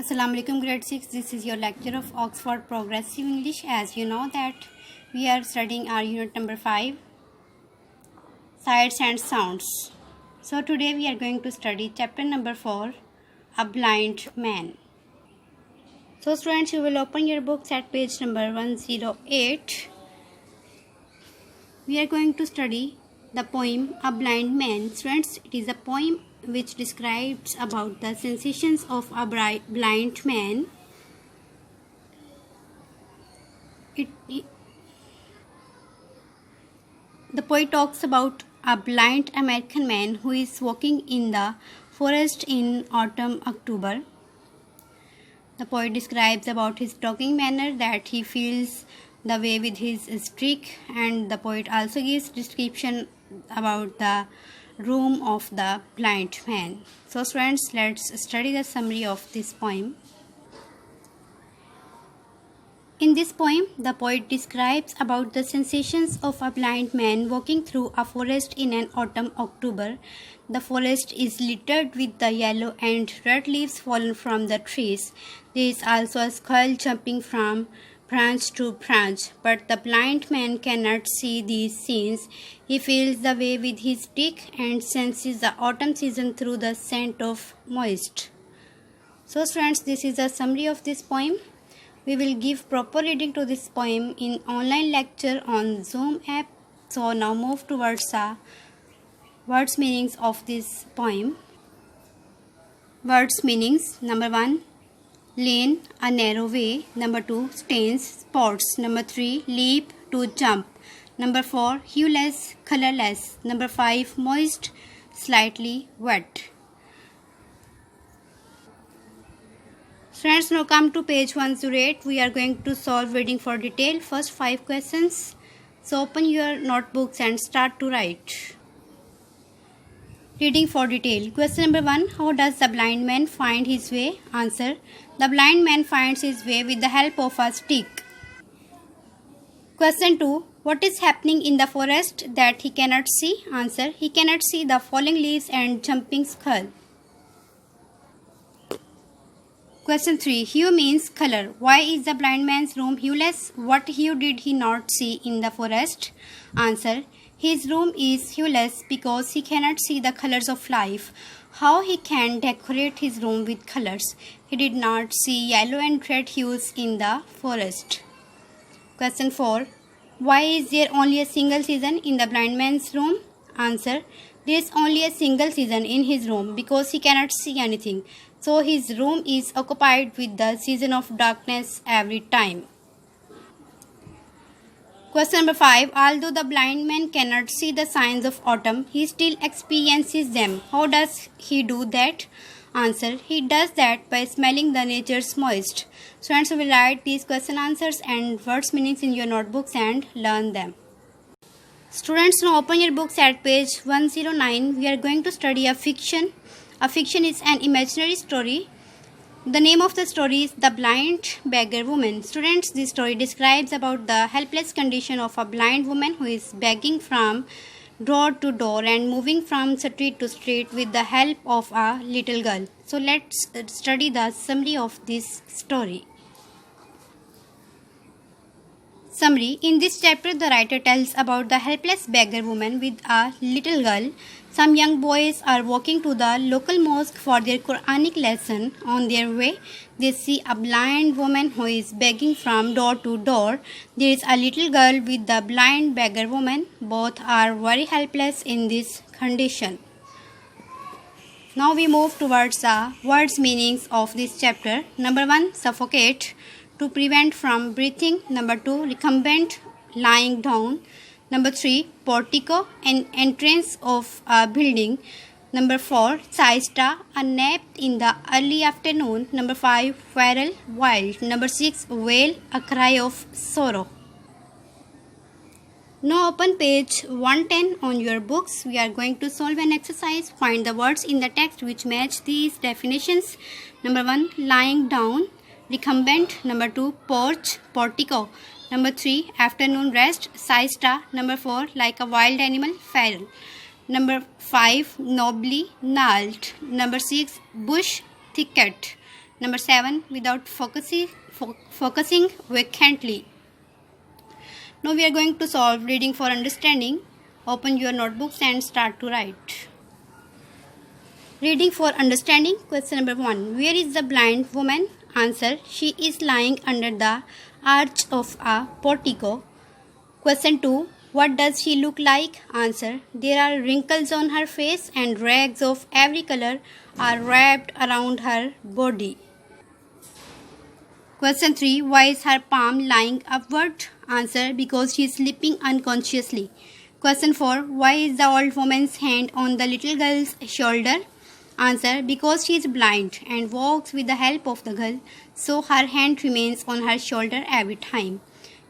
Assalamu alaikum grade 6. This is your lecture of Oxford Progressive English. As you know that we are studying our unit number 5, Sights and Sounds. So today we are going to study chapter number 4, A Blind Man. So students, you will open your books at page number 108. We are going to study the poem A Blind Man. Students, it is a poem which describes about the sensations of a blind man. The poet talks about a blind American man who is walking in the forest in autumn October. The poet describes about his talking manner, that he feels the way with his stick, and the poet also gives description about the room of the blind man. So friends, let's study the summary of this poem. In this poem, the poet describes about the sensations of a blind man walking through a forest in an autumn October. The forest is littered with the yellow and red leaves fallen from the trees. There is also a skull jumping from branch to branch, but the blind man cannot see these scenes. He feels the way with his stick and senses the autumn season through the scent of moist. So friends, this is a summary of this poem. We will give proper reading to this poem in online lecture on Zoom app. So now move towards the words meanings of this poem. Words meanings. Number 1, lane, a narrow way. Number 2, stains, spots. Number 3, leap, to jump. Number 4, hueless, colorless. Number 5, moist, slightly wet. Friends, now come to page 108. We are going to solve reading for detail. First 5 questions. So open your notebooks and start to write. Reading for detail. Question number 1. How does the blind man find his way? Answer. The blind man finds his way with the help of a stick. Question 2. What is happening in the forest that he cannot see? Answer. He cannot see the falling leaves and jumping skull. Question 3. Hue means color. Why is the blind man's room hueless? What hue did he not see in the forest? Answer. His room is hueless because he cannot see the colors of life. How he can decorate his room with colors? He did not see yellow and red hues in the forest. Question 4. Why is there only a single season in the blind man's room? Answer. There is only a single season in his room because he cannot see anything. So his room is occupied with the season of darkness every time. Question number 5. Although the blind man cannot see the signs of autumn, he still experiences them. How does he do that? Answer. He does that by smelling the nature's moist. Students will write these question answers and words meanings in your notebooks and learn them. Students, now open your books at page 109. We are going to study a fiction. A fiction is an imaginary story. The name of the story is The Blind Beggar Woman. Students, this story describes about the helpless condition of a blind woman who is begging from door to door and moving from street to street with the help of a little girl. So let's study the summary of this story. Summary. In this chapter, the writer tells about the helpless beggar woman with a little girl. Some young boys are walking to the local mosque for their Quranic lesson. On their way, they see a blind woman who is begging from door to door. There is a little girl with the blind beggar woman. Both are very helpless in this condition. Now we move towards the words meanings of this chapter. Number 1, suffocate, to prevent from breathing. Number 2, recumbent, lying down. Number 3, portico, an entrance of a building. Number 4, siesta, a nap in the early afternoon. Number 5, feral, wild. Number 6, wail, a cry of sorrow. Now open page 110 on your books. We are going to solve an exercise. Find the words in the text which match these definitions. Number 1, lying down, recumbent. Number 2, porch, portico. Number 3, afternoon rest, siesta. Number 4, like a wild animal, feral. Number 5, nobly, gnarled. Number 6, bush, thicket. Number 7. Without focusing vacantly. Now we are going to solve reading for understanding. Open your notebooks and start to write. Reading for understanding. Question number 1. Where is the blind woman? Answer. She is lying under the arch of a portico. Question 2. What does she look like? Answer. There are wrinkles on her face and rags of every color are wrapped around her body. Question 3. Why is her palm lying upward? Answer. Because she is sleeping unconsciously. Question 4. Why is the old woman's hand on the little girl's shoulder? Answer. Because she is blind and walks with the help of the girl, so her hand remains on her shoulder every time.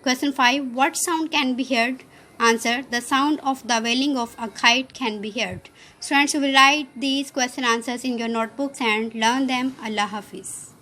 Question 5. What sound can be heard? Answer. The sound of the wailing of a kite can be heard. Students will write these question answers in your notebooks and learn them. Allah Hafiz.